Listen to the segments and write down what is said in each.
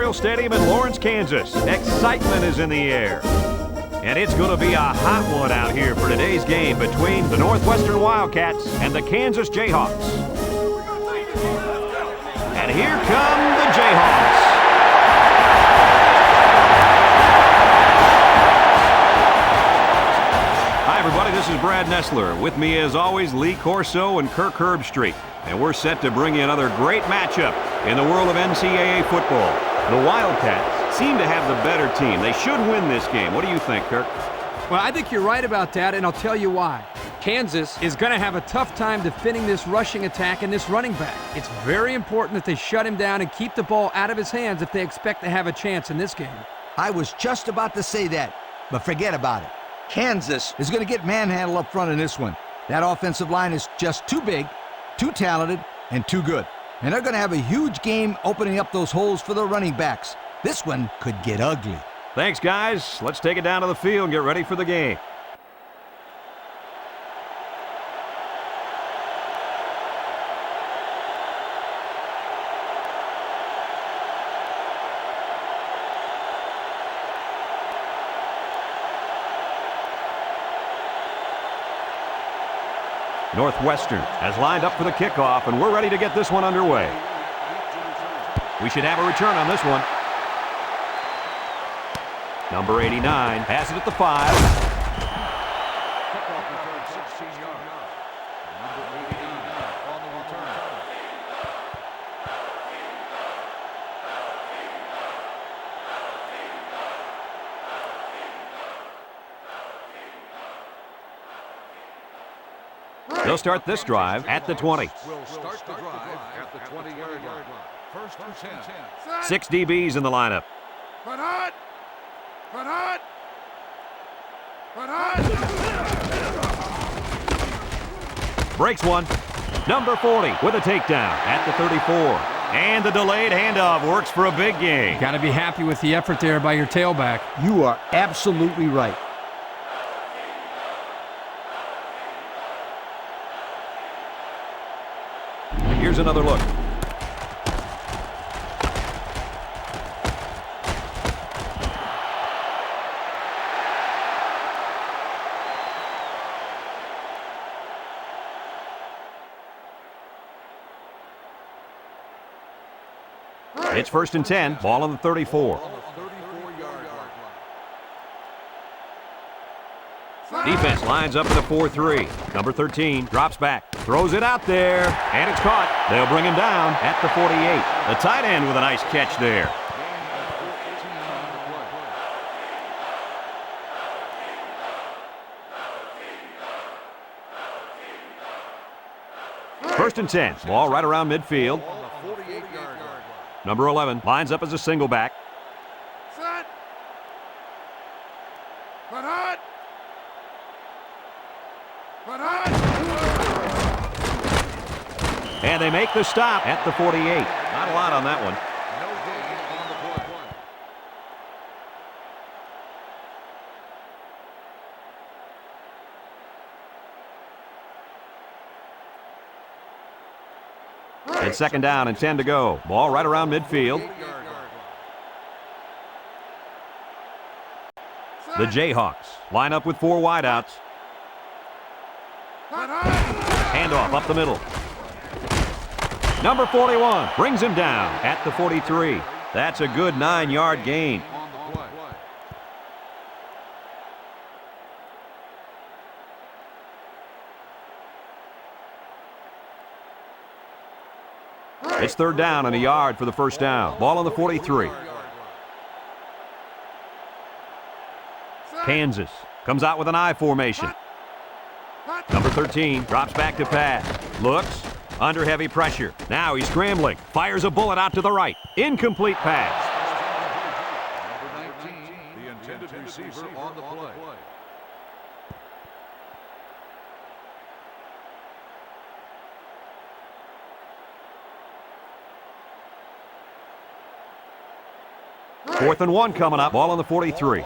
Memorial Stadium in Lawrence, Kansas. Excitement is in the air. And it's going to be a hot one out here for today's game between the Northwestern Wildcats and the Kansas Jayhawks. And here come the Jayhawks. Hi, everybody. This is Brad Nessler. With me, as always, Lee Corso and Kirk Herbstreit. And we're set to bring you another great matchup in the world of NCAA football. The Wildcats seem to have the better team. They should win this game. What do you think, Kirk? Well, I think you're right about that, and I'll tell you why. Kansas is going to have a tough time defending this rushing attack and this running back. It's very important that they shut him down and keep the ball out of his hands if they expect to have a chance in this game. I was just about to say that, but forget about it. Kansas is going to get manhandled up front in this one. That offensive line is just too big, too talented, and too good. And they're going to have a huge game opening up those holes for the running backs. This one could get ugly. Thanks, guys. Let's take it down to the field and get ready for the game. Northwestern has lined up for the kickoff, and we're ready to get this one underway. We should have a return on this one. Number 89 has it at the 5. They'll start this drive at the 20. We'll start the drive at the 20-yard line. First and 10. 6 DBs in the lineup. Put hot! Put hot! Put hot! Breaks one. Number 40 with a takedown at the 34. And the delayed handoff works for a big gain. Got to be happy with the effort there by your tailback. You are absolutely right. Here's another look. It's first and 10, ball on the 34. Defense lines up at the 4-3. Number 13 drops back, throws it out there, and it's caught. They'll bring him down at the 48. The tight end with a nice catch there. First and 10, ball right around midfield. Number 11 lines up as a single back. Set! Put hot! Put hot! And they make the stop at the 48. Not a lot on that one. No gain on the play. It's second down and 10 to go. Ball right around midfield. The Jayhawks line up with 4 wideouts. Handoff up the middle. Number 41 brings him down at the 43. That's a good 9-yard gain. It's third down and a yard for the first down. Ball on the 43. Kansas comes out with an I formation. Number 13 drops back to pass. Looks, under heavy pressure. Now he's scrambling. Fires a bullet out to the right. Incomplete pass. Number 19, the intended receiver on the play. Fourth and 1 coming up. Ball on the 43.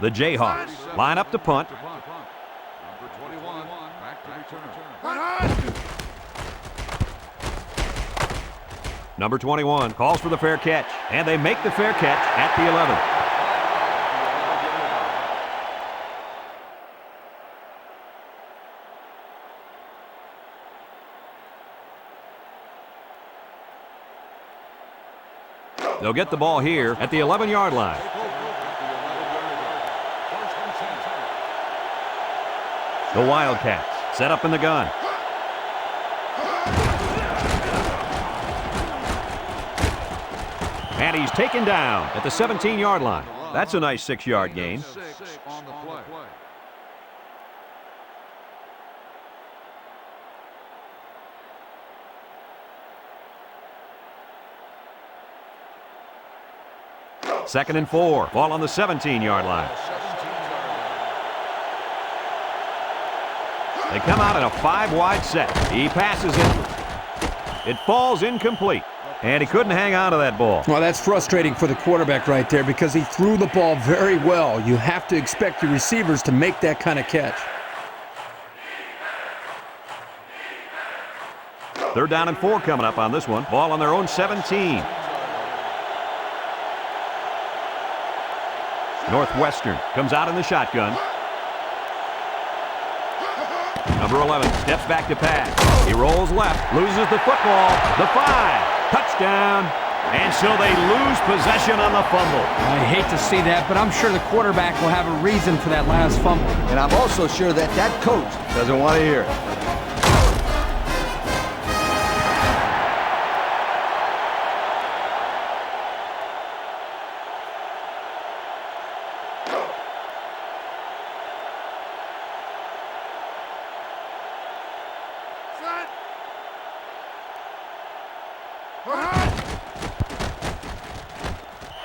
The Jayhawks line up to punt. Number 21, back to return. Number 21 calls for the fair catch, and they make the fair catch at the 11. They'll get the ball here at the 11-yard line. The Wildcats set up in the gun. And he's taken down at the 17-yard line. That's a nice 6-yard gain. 6 on the play. Second and 4. Ball on the 17-yard line. They come out in a 5-wide set. He passes it. It falls incomplete. And he couldn't hang on to that ball. Well, that's frustrating for the quarterback right there because he threw the ball very well. You have to expect your receivers to make that kind of catch. Third down and 4 coming up on this one. Ball on their own 17. Northwestern comes out in the shotgun. Number 11 steps back to pass. He rolls left, loses the football. The 5. Touchdown. And so they lose possession on the fumble. I hate to see that, but I'm sure the quarterback will have a reason for that last fumble. And I'm also sure that that coach doesn't want to hear it.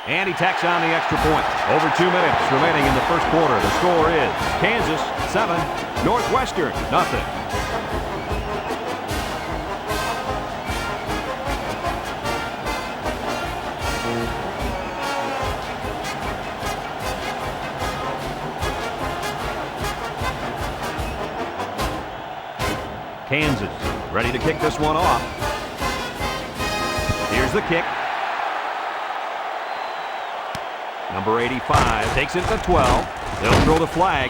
And he tacks on the extra point. Over 2 minutes remaining in the first quarter. The score is Kansas 7, Northwestern nothing. Kansas ready to kick this one off. Here's the kick. Number 85 takes it to 12. They'll throw the flag.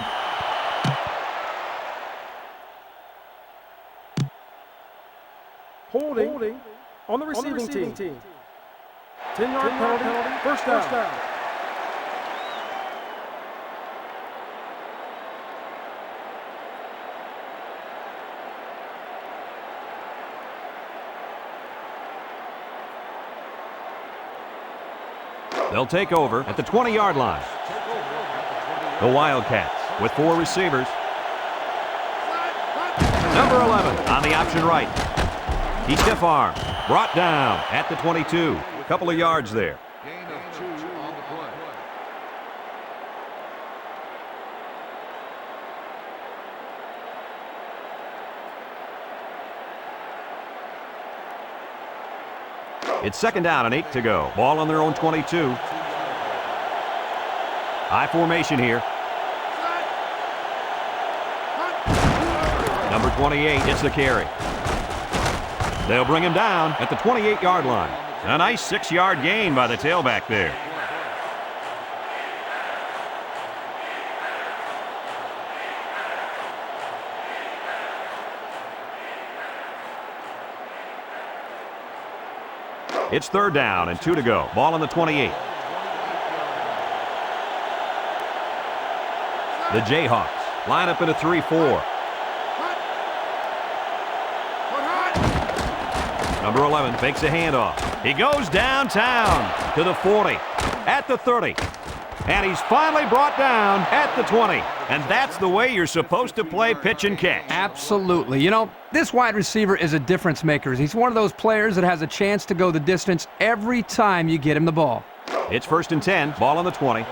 Holding on the receiving team. 10-yard penalty, first down. They'll take over at the 20-yard line. The Wildcats with 4 receivers. Number 11 on the option right. He stiff arm, brought down at the 22. A couple of yards there. Gain of 2 on the play. It's second down and 8 to go. Ball on their own 22. High formation here. Number 28 gets the carry. They'll bring him down at the 28-yard line. A nice 6-yard gain by the tailback there. It's third down and 2 to go. Ball on the 28. The Jayhawks line up in a 3-4. Number 11 fakes a handoff. He goes downtown to the 40, at the 30. And he's finally brought down at the 20. And that's the way you're supposed to play pitch and catch. Absolutely. You know, this wide receiver is a difference maker. He's one of those players that has a chance to go the distance every time you get him the ball. It's first and 10, ball on the 20.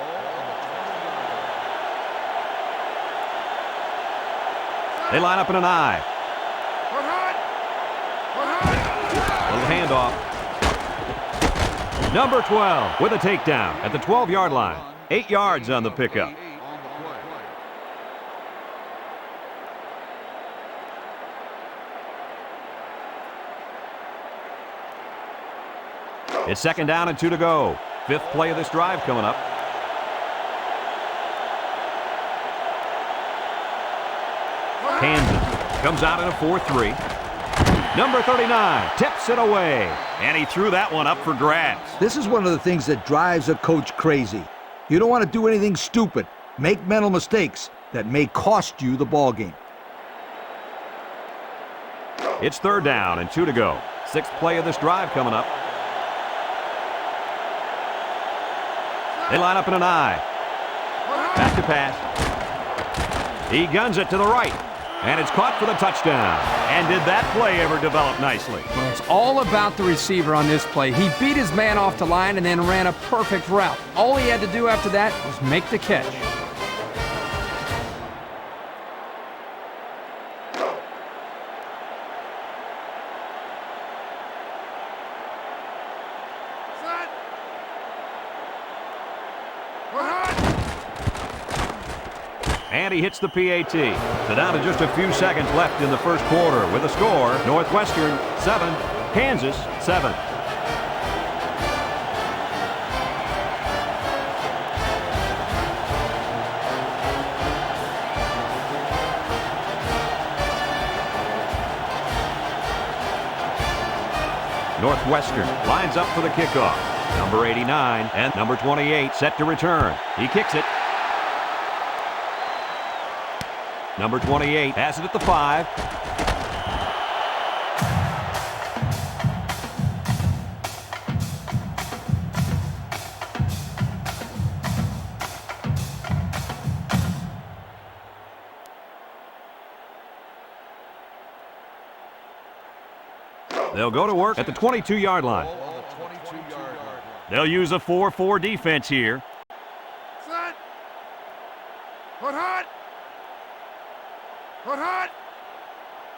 They line up in an I. Little handoff. Number 12 with a takedown at the 12-yard line. 8 yards on the pickup. It's 2nd down and 2 to go. 5th play of this drive coming up. Kansas comes out in a 4-3. Number 39 tips it away, and he threw that one up for grabs. This is one of the things that drives a coach crazy. You don't want to do anything stupid, make mental mistakes that may cost you the ball game. It's 3rd down and 2 to go. 6th play of this drive coming up. They line up in an I. Back to pass. He guns it to the right. And it's caught for the touchdown. And did that play ever develop nicely? Well, it's all about the receiver on this play. He beat his man off the line and then ran a perfect route. All he had to do after that was make the catch. And he hits the PAT. So down to just a few seconds left in the first quarter with a score, Northwestern 7, Kansas 7. Northwestern lines up for the kickoff. Number 89 and number 28 set to return. He kicks it. Number 28 has it at the 5. They'll go to work at the 22-yard line. They'll use a 4-4 defense here. Set. Put hot. Put hot.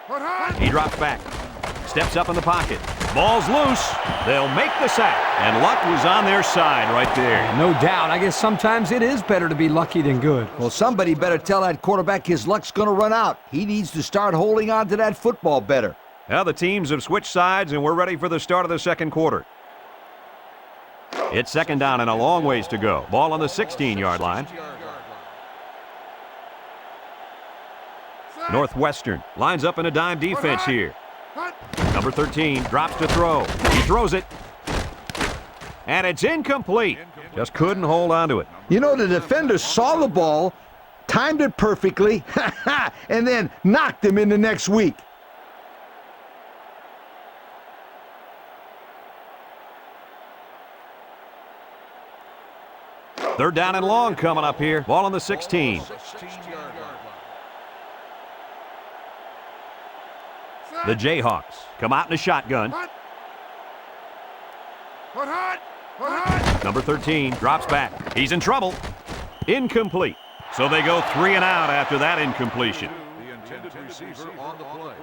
Put hot. He drops back. Steps up in the pocket. Ball's loose. They'll make the sack. And luck was on their side right there. No doubt. I guess sometimes it is better to be lucky than good. Well, somebody better tell that quarterback his luck's going to run out. He needs to start holding on to that football better. Now the teams have switched sides, and we're ready for the start of the second quarter. It's 2nd down and a long ways to go. Ball on the 16-yard line. Northwestern lines up in a dime defense here. Number 13 drops to throw. He throws it. And it's incomplete. Just couldn't hold on to it. You know, the defender saw the ball, timed it perfectly, and then knocked him in the next week. Third down and long coming up here. Ball on the 16. The Jayhawks come out in a shotgun. Number 13 drops back. He's in trouble. Incomplete. So they go 3 and out after that incompletion. The intended receiver on the play.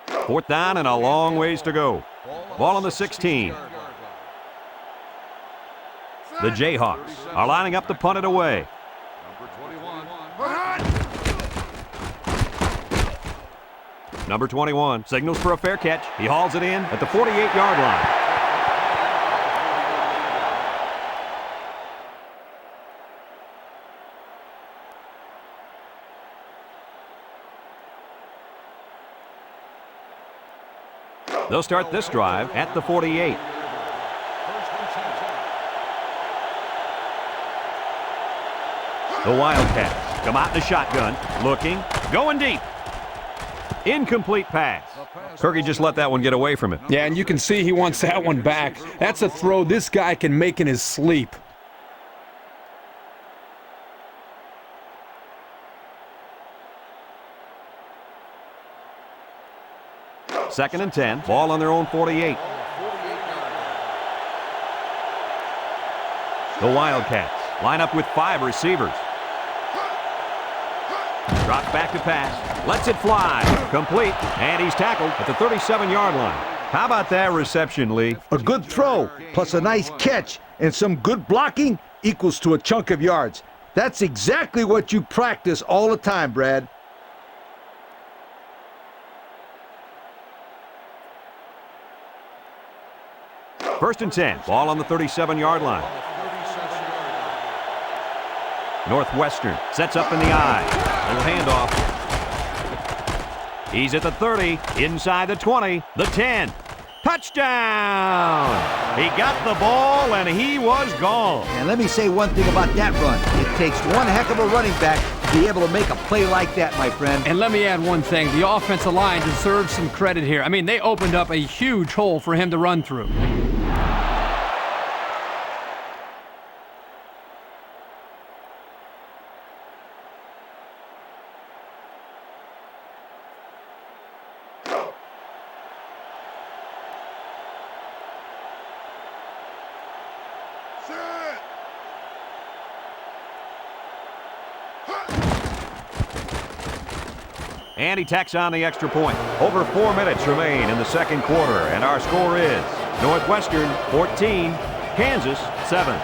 4th down and a long ways to go. Ball on the 16. The Jayhawks are lining up to punt it away. Number 21 signals for a fair catch. He hauls it in at the 48-yard line. They'll start this drive at the 48. The Wildcats come out in the shotgun, looking, going deep. Incomplete pass. Kirky just let that one get away from him. Yeah, and you can see he wants that one back. That's a throw this guy can make in his sleep. Second and 10, ball on their own 48. The Wildcats line up with 5 receivers. Drops back to pass, lets it fly, complete, and he's tackled at the 37-yard line. How about that reception, Lee? A good throw, plus a nice catch, and some good blocking equals to a chunk of yards. That's exactly what you practice all the time, Brad. First and 10. Ball on the 37-yard line. Northwestern sets up in the I. Little handoff. He's at the 30, inside the 20, the 10. Touchdown! He got the ball, and he was gone. And let me say one thing about that run. It takes one heck of a running back to be able to make a play like that, my friend. And let me add one thing. The offensive line deserves some credit here. I mean, they opened up a huge hole for him to run through. And he tacks on the extra point. Over 4 minutes remain in the second quarter, and our score is Northwestern 14, Kansas 7.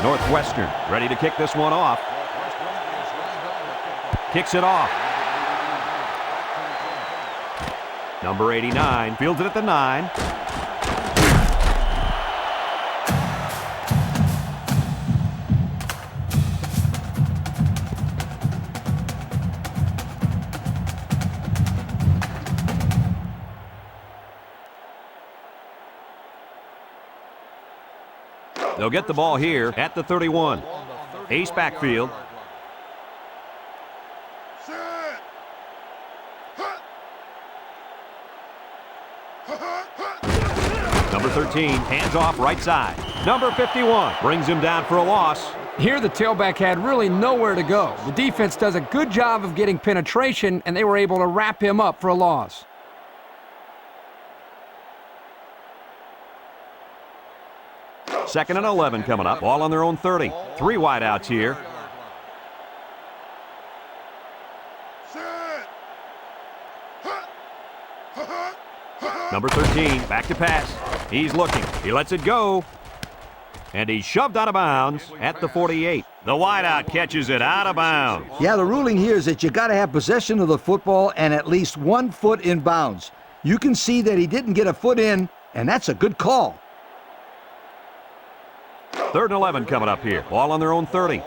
Northwestern ready to kick this one off. Kicks it off. Number 89 fields it at the 9. They'll get the ball here at the 31. Ace backfield. Number 13, hands off right side. Number 51 brings him down for a loss. Here the tailback had really nowhere to go. The defense does a good job of getting penetration, and they were able to wrap him up for a loss. Second and 11 coming up. Ball on their own 30. 3 wideouts here. Number 13, back to pass. He's looking. He lets it go. And he's shoved out of bounds at the 48. The wideout catches it out of bounds. Yeah, the ruling here is that you got to have possession of the football and at least 1 foot in bounds. You can see that he didn't get a foot in, and that's a good call. Third and 11 coming up here. Ball on their own 30.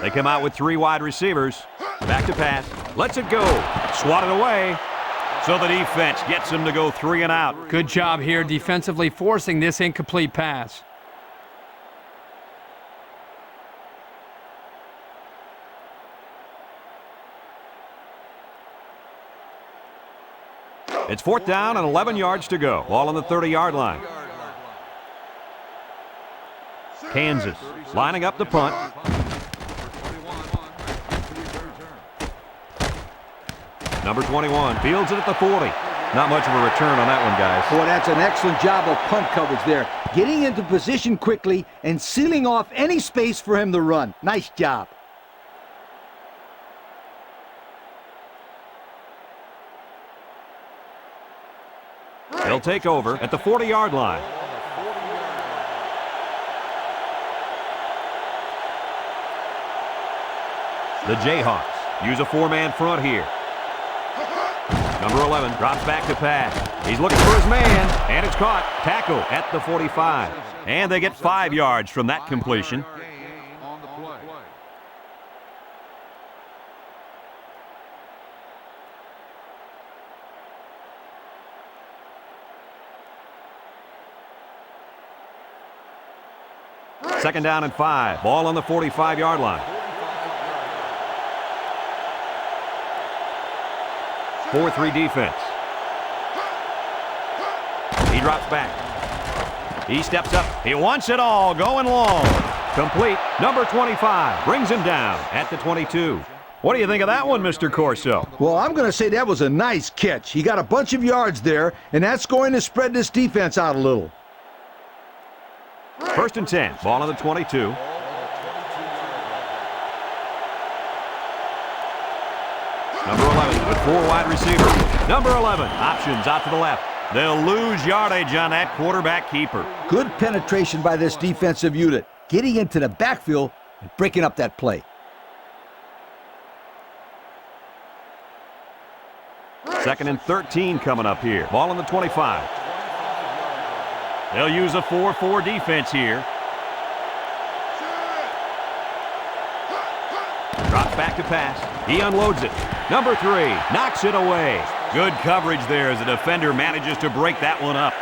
They come out with 3 wide receivers. Back to pass. Lets it go. Swatted away. So the defense gets him to go 3 and out. Good job here defensively forcing this incomplete pass. It's 4th down and 11 yards to go. Ball on the 30-yard line. Kansas lining up the punt. Number 21 fields it at the 40. Not much of a return on that one, guys. Boy, that's an excellent job of punt coverage there. Getting into position quickly and sealing off any space for him to run. Nice job. They'll take over at the 40-yard line. The Jayhawks use a 4-man front here. Number 11 drops back to pass. He's looking for his man, and it's caught. Tackle at the 45. And they get 5 yards from that completion. Second down and 5. Ball on the 45-yard line. 4-3 defense. He drops back. He steps up. He wants it all. Going long. Complete. Number 25 brings him down at the 22. What do you think of that one, Mr. Corso? Well, I'm going to say that was a nice catch. He got a bunch of yards there, and that's going to spread this defense out a little. First and 10. Ball on the 22. Number 11 with 4 wide receivers. Number 11, options out to the left. They'll lose yardage on that quarterback keeper. Good penetration by this defensive unit, getting into the backfield and breaking up that play. Second and 13 coming up here. Ball on the 25. They'll use a 4-4 defense here. Drops back to pass. He unloads it. Number 3 knocks it away. Good coverage there as the defender manages to break that one up.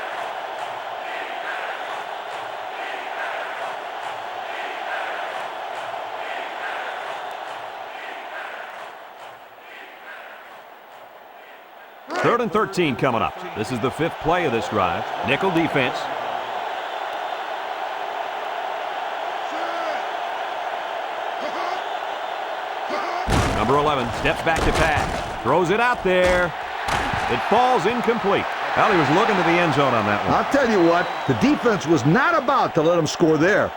Third and 13 coming up. This is the 5th play of this drive. Nickel defense. Number 11 steps back to pass. Throws it out there. It falls incomplete. Well, he was looking to the end zone on that one. I'll tell you what, the defense was not about to let him score there.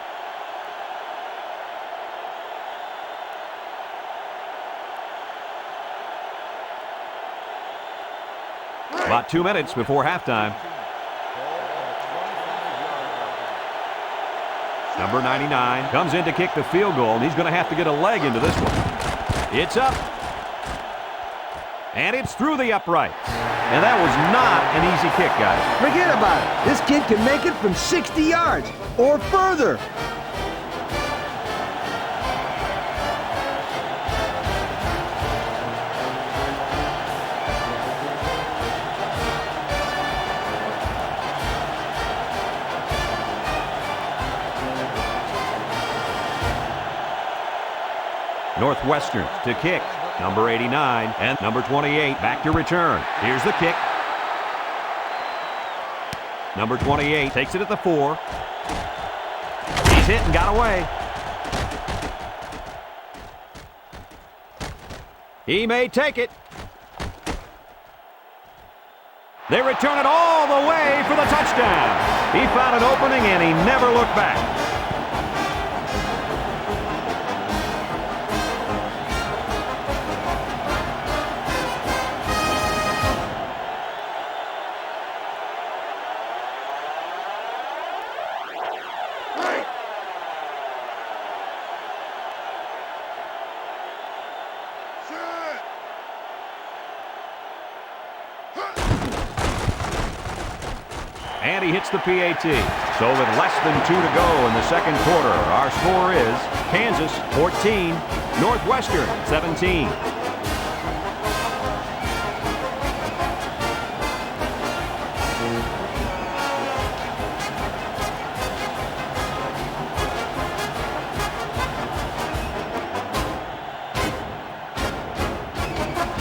About 2 minutes before halftime. Number 99 comes in to kick the field goal, and he's going to have to get a leg into this one. It's up. And it's through the uprights. And that was not an easy kick, guys. Forget about it. This kid can make it from 60 yards or further. Northwestern to kick. Number 89 and number 28 back to return. Here's the kick. Number 28 takes it at the 4. He's hit and got away. He may take it. They return it all the way for the touchdown. He found an opening and he never looked back. And he hits the PAT. So with less than 2 to go in the second quarter, our score is Kansas 14, Northwestern 17.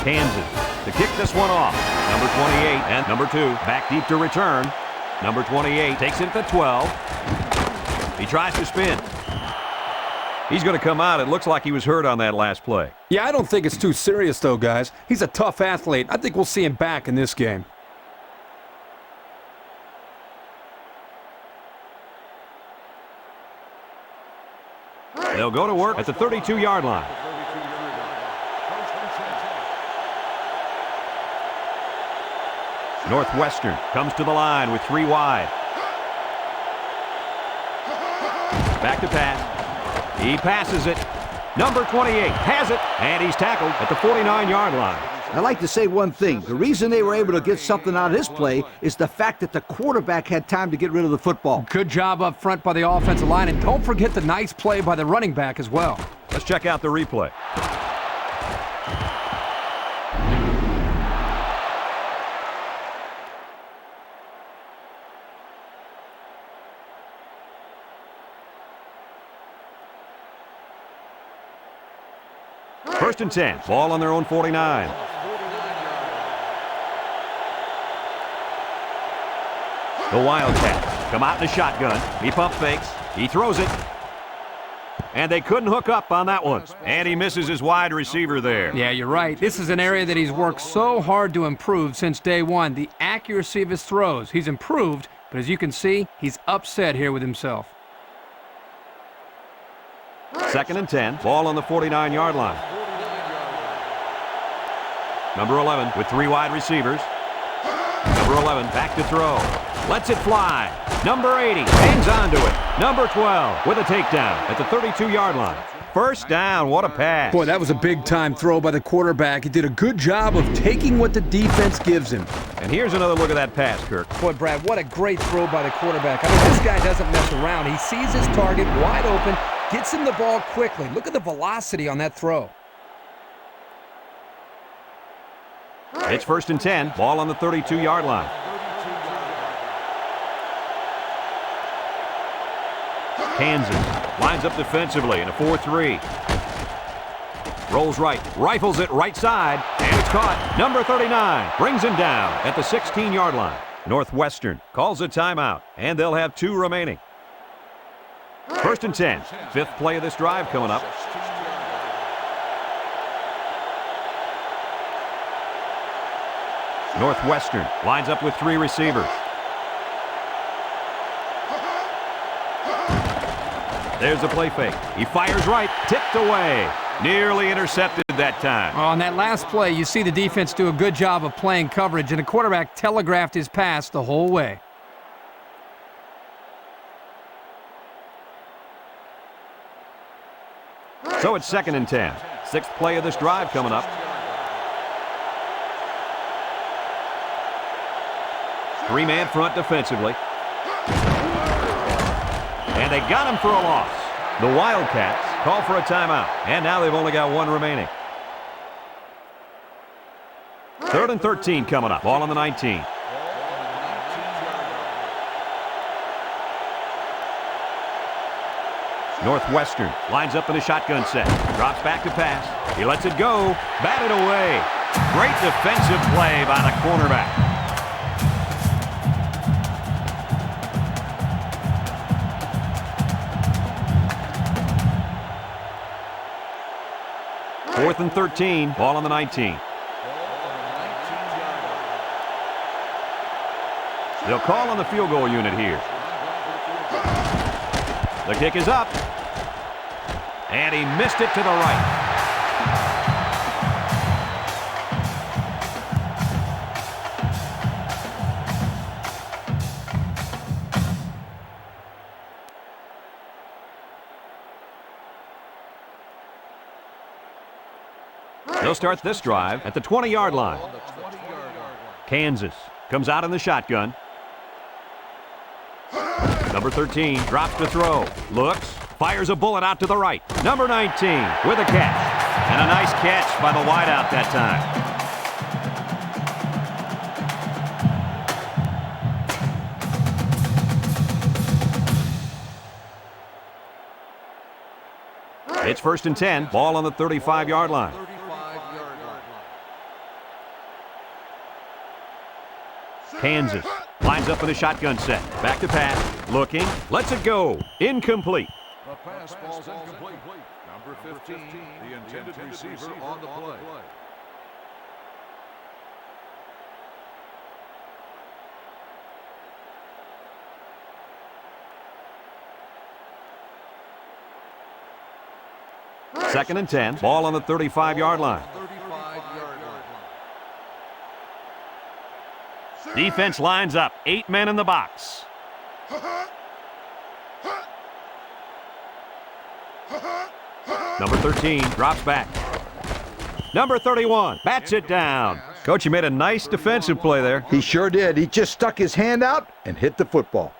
Kansas to kick this one off. Number 28 and number 2 back deep to return. Number 28 takes it at the 12. He tries to spin. He's going to come out. It looks like he was hurt on that last play. Yeah, I don't think it's too serious, though, guys. He's a tough athlete. I think we'll see him back in this game. They'll go to work at the 32-yard line. Northwestern comes to the line with 3 wide. Back to pass. He passes it. Number 28 has it, and he's tackled at the 49-yard line. I'd like to say one thing. The reason they were able to get something out of this play is the fact that the quarterback had time to get rid of the football. Good job up front by the offensive line, and don't forget the nice play by the running back as well. Let's check out the replay. First and 10. Ball on their own 49. The Wildcats come out in the shotgun. He pump fakes. He throws it. And they couldn't hook up on that one. And he misses his wide receiver there. Yeah, you're right. This is an area that he's worked so hard to improve since day one. The accuracy of his throws. He's improved, but as you can see, he's upset here with himself. Second and 10. Ball on the 49-yard line. Number 11 with 3 wide receivers. Number 11 back to throw. Lets it fly. Number 80 hangs on to it. Number 12 with a takedown at the 32-yard line. First down. What a pass. Boy, that was a big-time throw by the quarterback. He did a good job of taking what the defense gives him. And here's another look at that pass, Kirk. Boy, Brad, what a great throw by the quarterback. I mean, this guy doesn't mess around. He sees his target wide open, gets him the ball quickly. Look at the velocity on that throw. It's first and 10. Ball on the 32-yard line. Kansas lines up defensively in a 4-3. Rolls right, rifles it right side, and it's caught. Number 39 brings him down at the 16-yard line. Northwestern calls a timeout, and they'll have 2 remaining. First and 10. 5th play of this drive coming up. Northwestern lines up with 3 receivers. There's the play fake. He fires right, tipped away. Nearly intercepted that time. On that last play, you see the defense do a good job of playing coverage, and the quarterback telegraphed his pass the whole way. So it's second and 10. 6th play of this drive coming up. 3-man front defensively. And they got him for a loss. The Wildcats call for a timeout, and now they've only got 1 remaining. 3rd and 13 coming up. Ball on the 19. Northwestern lines up in a shotgun set. Drops back to pass. He lets it go. Batted away. Great defensive play by the cornerback. Fourth and 13. Ball on the 19. They'll call on the field goal unit here. The kick is up. And he missed it to the right. They'll start this drive at the 20-yard line. Kansas comes out in the shotgun. Number 13 drops to throw. Looks, fires a bullet out to the right. Number 19 with a catch. And a nice catch by the wideout that time. It's first and 10. Ball on the 35-yard line. Kansas lines up in a shotgun set. Back to pass. Looking. Lets it go. Incomplete. The pass ball's incomplete. Number 15, the intended receiver on the play. Second and 10. Ball on the 35-yard line. Defense lines up. 8 men in the box. Number 13 drops back. Number 31 bats it down. Coach, you made a nice defensive play there. He sure did. He just stuck his hand out and hit the football.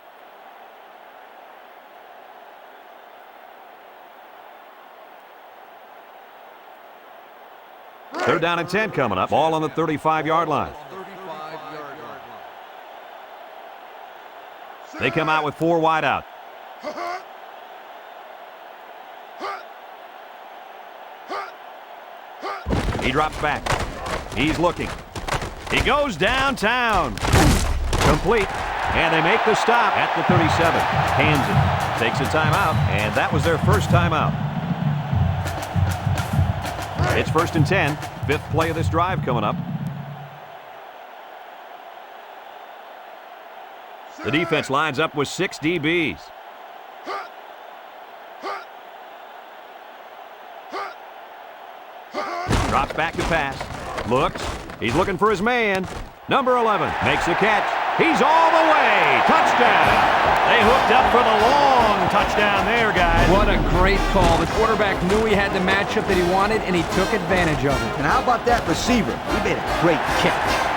Third down and 10 coming up. Ball on the 35-yard line. They come out with 4 wide out. He drops back. He's looking. He goes downtown. Complete. And they make the stop at the 37. Kansas takes a timeout, and that was their first timeout. It's first and 10. 5th play of this drive coming up. The defense lines up with 6 DBs. Drops back to pass. Looks. He's looking for his man. Number 11 makes the catch. He's all the way. Touchdown. They hooked up for the long touchdown there, guys. What a great call. The quarterback knew he had the matchup that he wanted, and he took advantage of it. And how about that receiver? He made a great catch.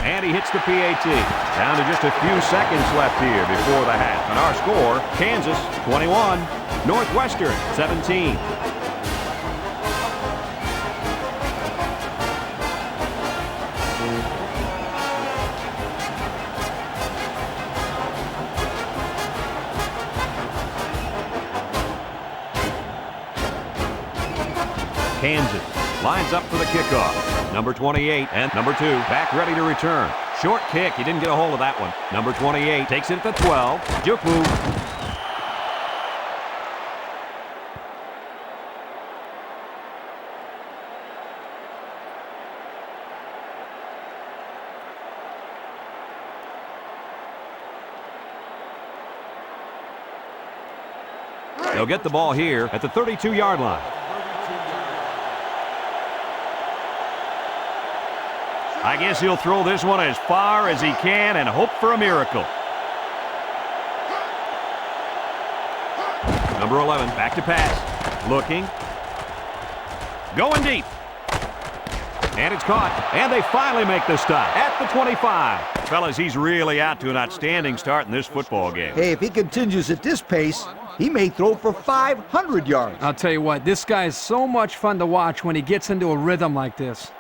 And he hits the PAT. Down to just a few seconds left here before the half. And our score, Kansas 21, Northwestern 17. Kansas lines up for the kickoff. Number 28 and number 2 back ready to return. Short kick. He didn't get a hold of that one. Number 28 takes it at the 12. Juke move. They'll get the ball here at the 32-yard line. I guess he'll throw this one as far as he can and hope for a miracle. Number 11, back to pass. Looking. Going deep. And it's caught. And they finally make the stop at the 25. Fellas, he's really out to an outstanding start in this football game. Hey, if he continues at this pace, he may throw for 500 yards. I'll tell you what, this guy is so much fun to watch when he gets into a rhythm like this.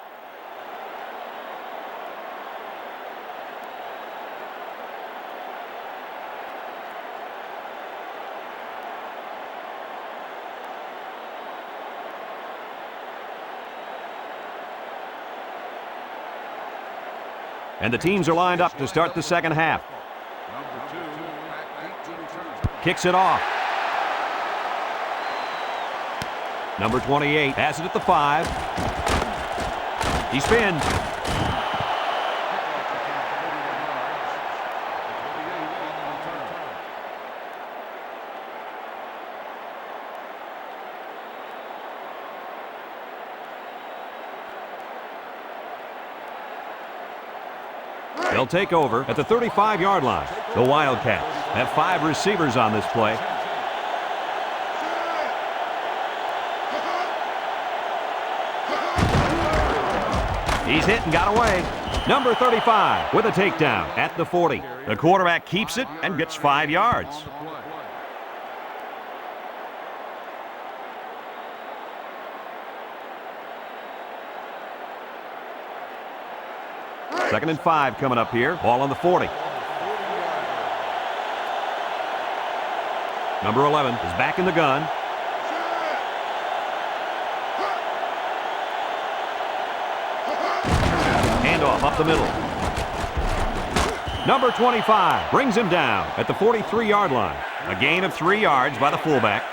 And the teams are lined up to start the second half. Kicks it off. Number 28 has it at the 5. He spins. They'll take over at the 35-yard line. The Wildcats have 5 receivers on this play. He's hit and got away. Number 35 with a takedown at the 40. The quarterback keeps it and gets 5 yards. Second and 5 coming up here. Ball on the 40. Number 11 is back in the gun. Handoff up the middle. Number 25 brings him down at the 43-yard line. A gain of 3 yards by the fullback.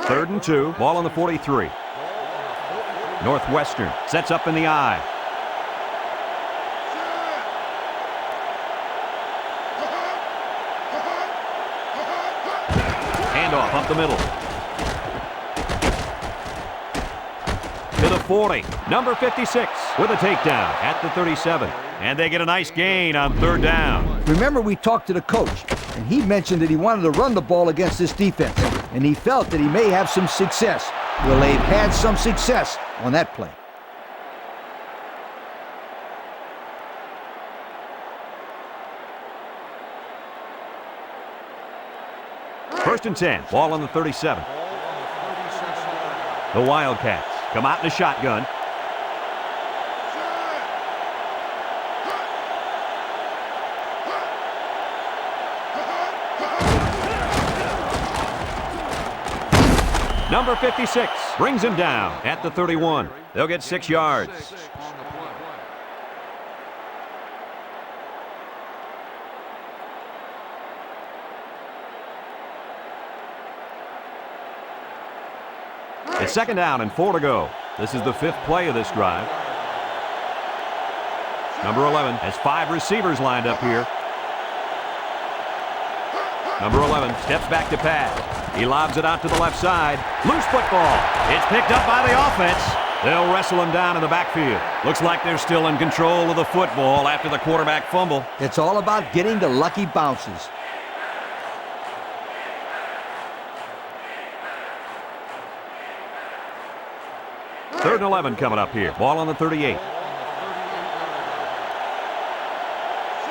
Third and 2, ball on the 43. Northwestern sets up in the I. Handoff up the middle. To the 40. Number 56 with a takedown at the 37. And they get a nice gain on third down. Remember, we talked to the coach, and he mentioned that he wanted to run the ball against this defense, and he felt that he may have some success. Well, they've had some success on that play. First and 10, ball on the 37. The Wildcats come out in a shotgun. Number 56 brings him down at the 31. They'll get 6 yards. It's second down and 4 to go. This is the 5th play of this drive. Number 11 has 5 receivers lined up here. Number 11 steps back to pass. He lobs it out to the left side. Loose football. It's picked up by the offense. They'll wrestle him down in the backfield. Looks like they're still in control of the football after the quarterback fumble. It's all about getting the lucky bounces. Third and 11 coming up here. Ball on the 38.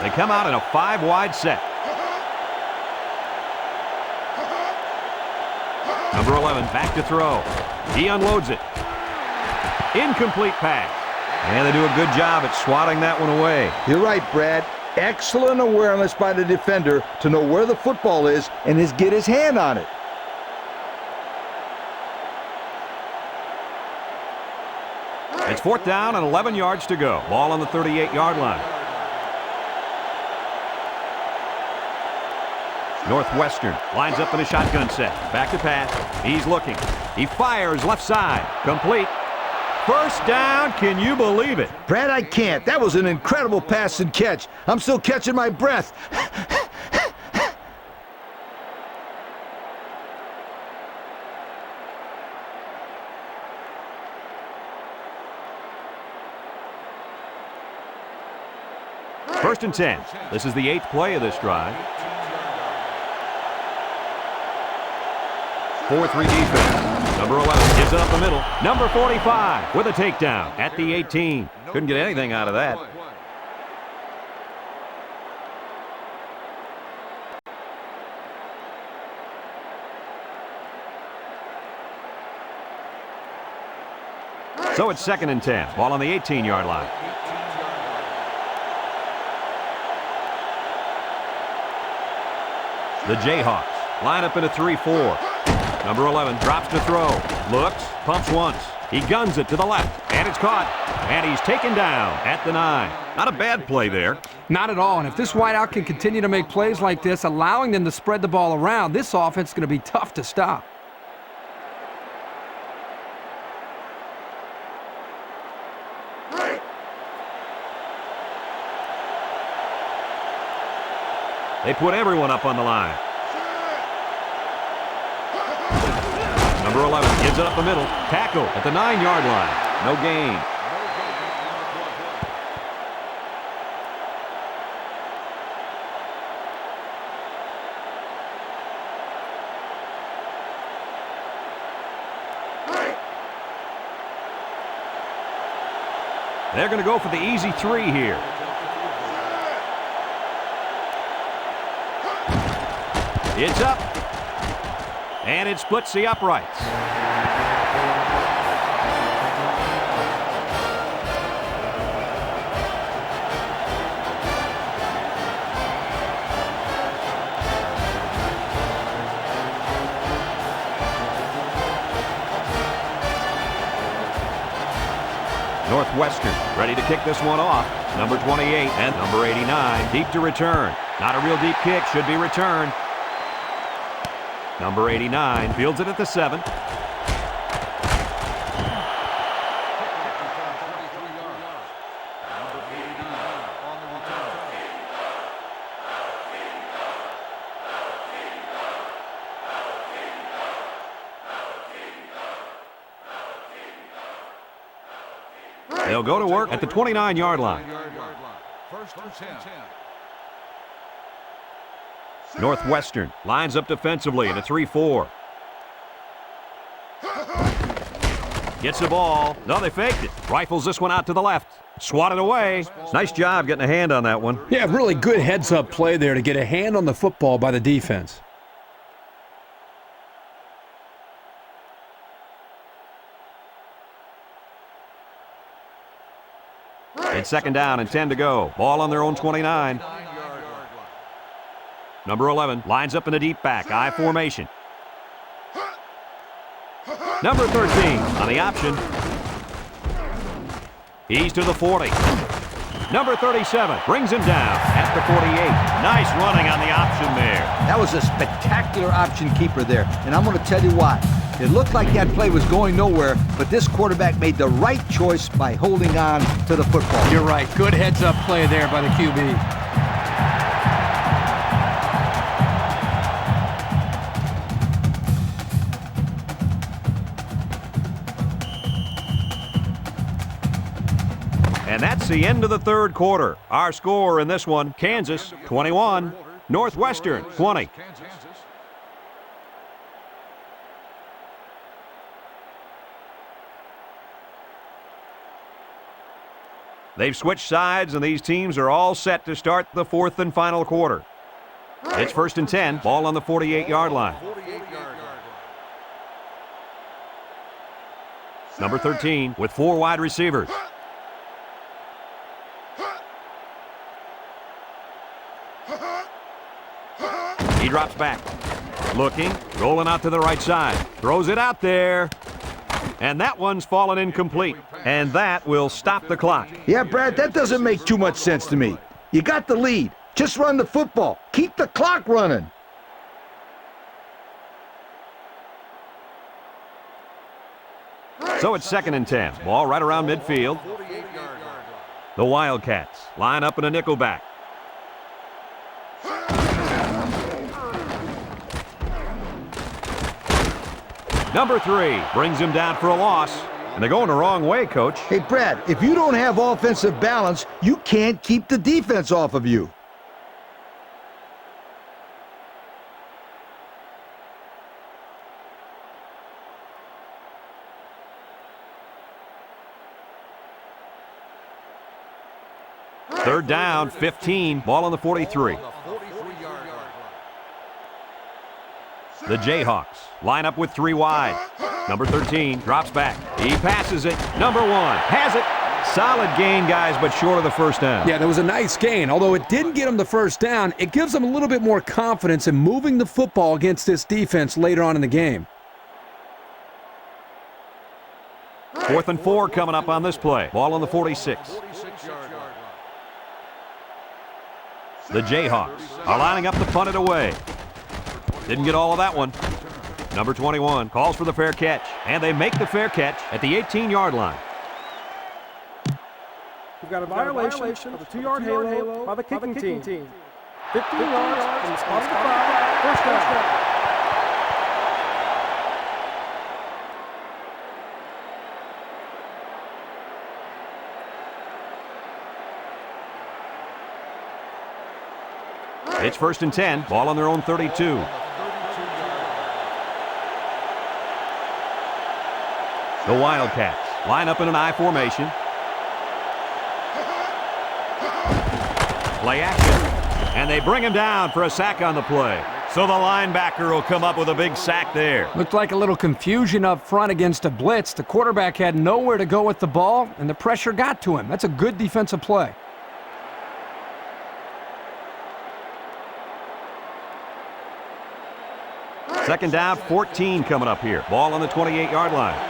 They come out in a 5-wide set. Number 11 back to throw. He unloads it. Incomplete pass. And they do a good job at swatting that one away. You're right, Brad. Excellent awareness by the defender to know where the football is and get his hand on it. It's 4th down and 11 yards to go. Ball on the 38-yard line. Northwestern lines up in a shotgun set. Back to pass. He's looking. He fires left side. Complete. First down. Can you believe it? Brad, I can't. That was an incredible pass and catch. I'm still catching my breath. First and 10. This is the 8th play of this drive. 4-3 defense. Number 11 gives it up the middle. Number 45 with a takedown at the 18. Couldn't get anything out of that. So it's 2nd and 10. Ball on the 18-yard line. The Jayhawks line up in a 3-4. Number 11 drops to throw. Looks, pumps once. He guns it to the left, and it's caught. And he's taken down at the 9. Not a bad play there. Not at all. And if this wideout can continue to make plays like this, allowing them to spread the ball around, this offense is going to be tough to stop. They put everyone up on the line. Number 11 gives it up the middle. Tackle at the 9-yard line. No gain. They're going to go for the easy 3 here. It's up, and it splits the uprights. Northwestern ready to kick this one off. Number 28 and number 89 deep to return. Not a real deep kick, should be returned. Number 89 fields it at the 7. They'll go to work at the 29-yard line. First and 10. Northwestern lines up defensively in a 3-4. Gets the ball. No, they faked it. Rifles this one out to the left. Swatted away. Nice job getting a hand on that one. Yeah, really good heads-up play there to get a hand on the football by the defense. It's second down and 10 to go. Ball on their own 29. Number 11 lines up in a deep back, I formation. Number 13 on the option. He's to the 40. Number 37 brings him down at the 48. Nice running on the option there. That was a spectacular option keeper there, and I'm going to tell you why. It looked like that play was going nowhere, but this quarterback made the right choice by holding on to the football. You're right. Good heads-up play there by the QB. And that's the end of the third quarter. Our score in this one, Kansas 21, Northwestern 20. They've switched sides, and these teams are all set to start the fourth and final quarter. It's 1st and 10, ball on the 48-yard line. Number 13 with 4 wide receivers. He drops back. Looking, rolling out to the right side. Throws it out there. And that one's fallen incomplete. And that will stop the clock. Yeah, Brad, that doesn't make too much sense to me. You got the lead. Just run the football. Keep the clock running. So it's 2nd and 10. Ball right around midfield. The Wildcats line up in a nickelback. Number 3 brings him down for a loss. And they're going the wrong way, Coach. Hey, Brad, if you don't have offensive balance, you can't keep the defense off of you. Third down, 15. Ball on the 43. The Jayhawks line up with 3 wide. Number 13 drops back. He passes it. Number 1 has it. Solid gain, guys, but short of the first down. Yeah, that was a nice gain. Although it didn't get him the first down, it gives them a little bit more confidence in moving the football against this defense later on in the game. 4th and 4 coming up on this play. Ball on the 46. The Jayhawks are lining up to punt it away. Didn't get all of that one. Number 21 calls for the fair catch, and they make the fair catch at the 18-yard line. We've got a violation of the 2-yard halo by the kicking team. 15 yards from the spot of the foul. First down. It's 1st and 10. Ball on their own 32. The Wildcats line up in an I formation. Play action. And they bring him down for a sack on the play. So the linebacker will come up with a big sack there. Looked like a little confusion up front against a blitz. The quarterback had nowhere to go with the ball, and the pressure got to him. That's a good defensive play. Second down, 14 coming up here. Ball on the 28-yard line.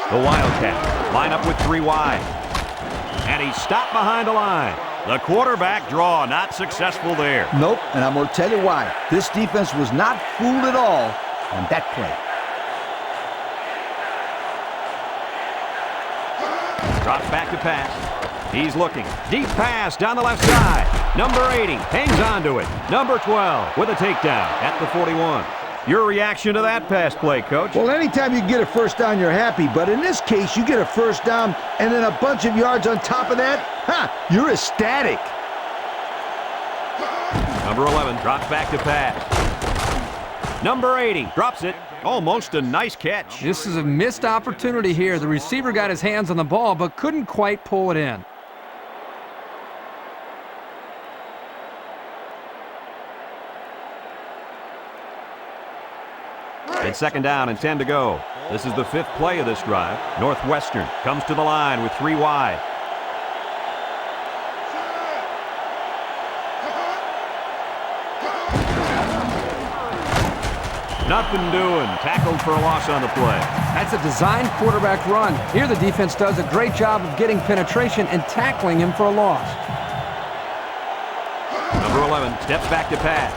The Wildcats line up with 3 wide. And he's stopped behind the line. The quarterback draw not successful there. Nope, and I'm going to tell you why. This defense was not fooled at all on that play. Drops back to pass. He's looking. Deep pass down the left side. Number 80 hangs on to it. Number 12 with a takedown at the 41. Your reaction to that pass play, Coach? Well, anytime you get a first down, you're happy. But in this case, you get a first down and then a bunch of yards on top of that. You're ecstatic. Number 11 drops back to pass. Number 80 drops it. Almost a nice catch. This is a missed opportunity here. The receiver got his hands on the ball but couldn't quite pull it in. It's 2nd down and 10 to go. This is the 5th play of this drive. Northwestern comes to the line with 3 wide. Nothing doing. Tackled for a loss on the play. That's a designed quarterback run. Here the defense does a great job of getting penetration and tackling him for a loss. Number 11 steps back to pass.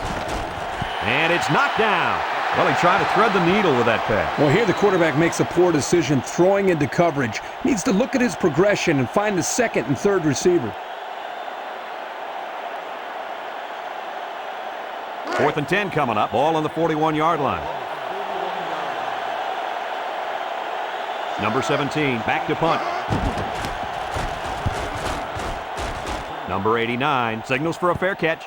And it's knocked down. Well, he tried to thread the needle with that pass. Well, here the quarterback makes a poor decision throwing into coverage. Needs to look at his progression and find the second and third receiver. 4th and 10 coming up. Ball on the 41-yard line. Number 17 back to punt. Number 89 signals for a fair catch.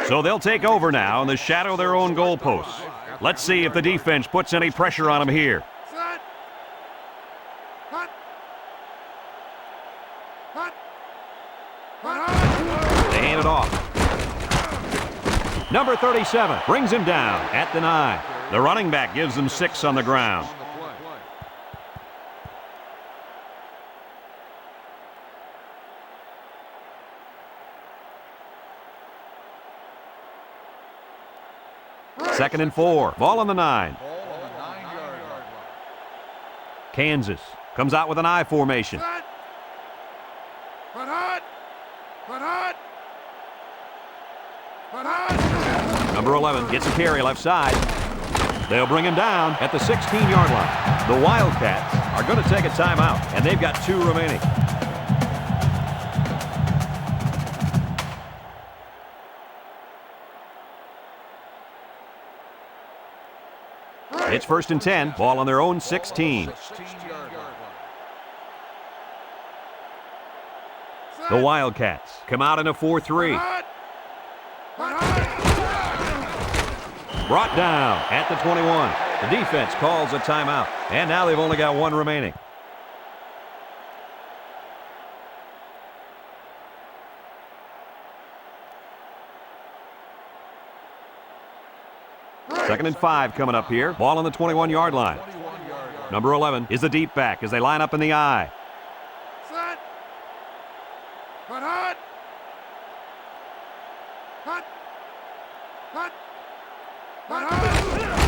So they'll take over now in the shadow of their own goalposts. Let's see if the defense puts any pressure on them here. They hand it off. Number 37 brings him down at the 9. The running back gives them 6 on the ground. Second and 4. Ball on the 9. Kansas comes out with an I formation. Number 11 gets a carry left side. They'll bring him down at the 16-yard line. The Wildcats are going to take a timeout, and they've got 2 remaining. It's 1st and 10. Ball on their own 16. The Wildcats come out in a 4-3. Brought down at the 21. The defense calls a timeout, and now they've only got 1 remaining. Second and 5 coming up here. Ball on the 21-yard line. Number 11 is the deep back as they line up in the I.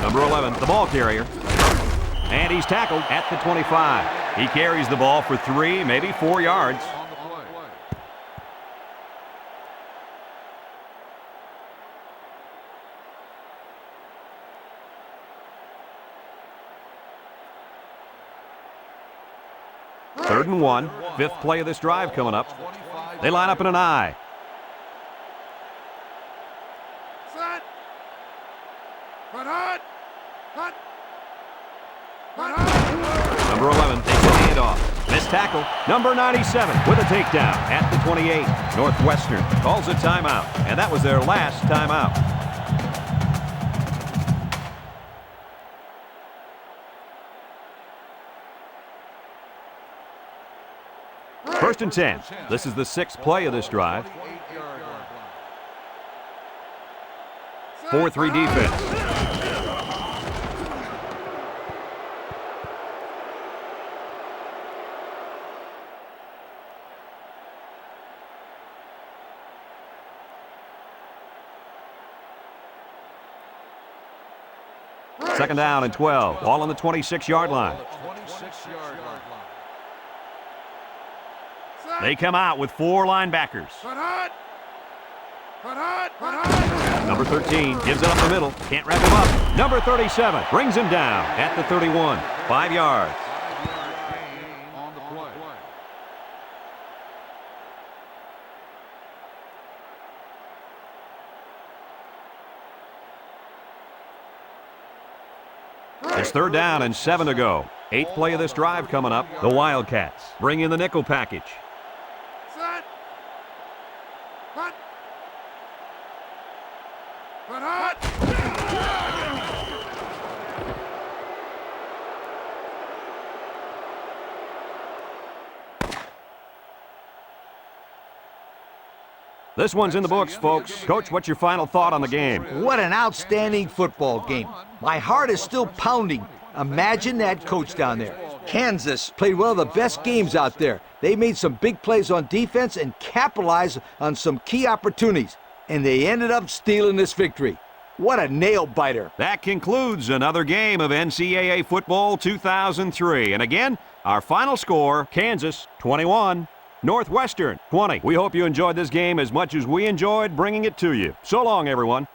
Number 11, the ball carrier. And he's tackled at the 25. He carries the ball for 3, maybe 4 yards. Third and 1, 5th play of this drive coming up. They line up in an I. Number 11 takes the handoff. Missed tackle. Number 97 with a takedown at the 28. Northwestern calls a timeout, and that was their last timeout. First and 10. This is the 6th play of this drive. 4-3 defense. Second down and 12. Ball on the 26-yard line. They come out with 4 linebackers. Number 13 gives it up the middle. Can't wrap him up. Number 37 brings him down at the 31. 5 yards. It's 3rd down and 7 to go. 8th play of this drive coming up. The Wildcats bring in the nickel package. This one's in the books, folks. Coach, what's your final thought on the game? What an outstanding football game. My heart is still pounding. Imagine that coach down there. Kansas played one of the best games out there. They made some big plays on defense and capitalized on some key opportunities. And they ended up stealing this victory. What a nail-biter. That concludes another game of NCAA Football 2003. And again, our final score, Kansas 21, Northwestern 20. We hope you enjoyed this game as much as we enjoyed bringing it to you. So long, everyone.